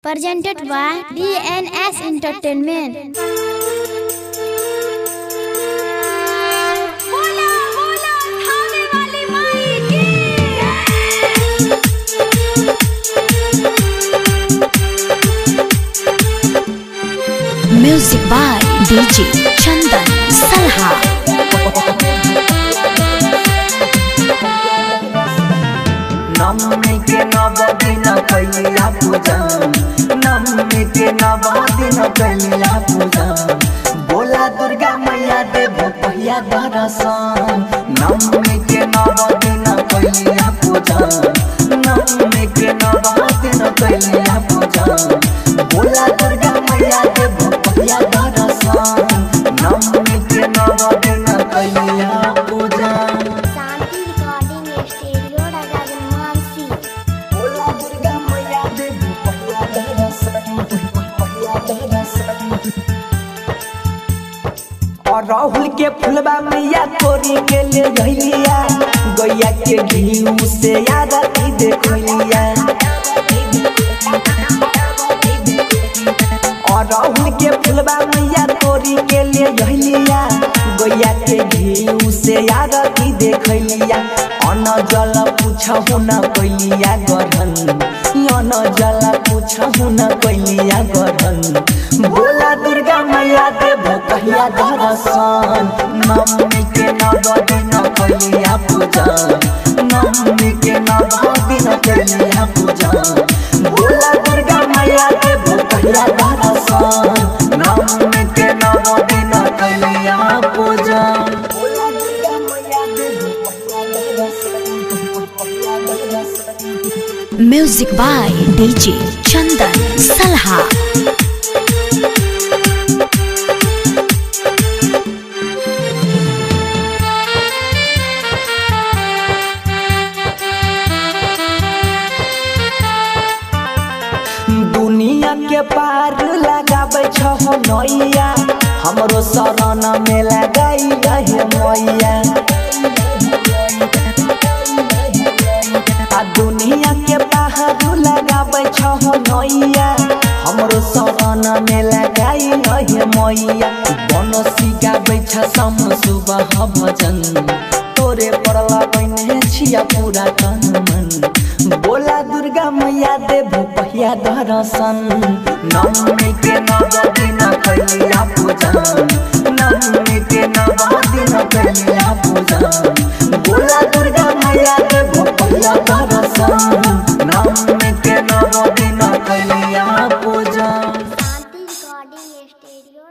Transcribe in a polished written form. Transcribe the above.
Presented by DNS Entertainment. Music by DJ Chandan Salha. नम्मी के नव दिन कैलिया पूजन, नम्मी के नव दिन कैलिया पूजन, बोला दुर्गा मैया देव पहिया दर्शन। नम्मी के नव दिन कैलिया पूजन, नम्मी के नव दिन कैलिया पूजन, बोला दुर्गा मैया देव पहिया दर्शन। नम्मी के नव दिन कैलिया पूजन। और राहुल के फुलबा मैया तोरी के ले गइलिया, गैया के घी से आरती देखलिया। और राहुल के फुलबा मैया तोरी के ले गइलिया, गैया के घी से आरती देखलिया। अन्न जल पूछहु न कैलिया गढ़न, अन्न जल पूछहु न कैलिया गढ़न, बोला दुर्गा मैया देव कहिया दर्शन। नम्मी के नव दिन कैलिया पूजन, नम्मी के नव दिन कैलिया पूजन, बोला दुर्गा मैया देव कहिया दर्शन। नम्मी के नव दिन कैलिया पूजन, बोला दुर्गा मैया देव कहिया दर्शन। Music by DJ Chandan Salha. दुनिया के पार लगाबै छहो नैया, हमरो शरण में लगाई रहे मैया। आ दुनिया के पार लगाबै छहो नैया, हमरो शरण में लगाई रहे मैया। बनसी गाबै छ सम सुबह भजन, तोरे परला बने छिया पूरा तन मन, बोला दुर्गा मैया देव पहिया दर्शन। नम्मी के नव दिन कैलिया पूजन, नम्मी के नव दिन कैलिया पूजन, बोला दुर्गा मैया देव पहिया दर्शन। नम्मी के नव दिन कैलिया पूजन। शांति रिकॉर्डिंग स्टूडियो।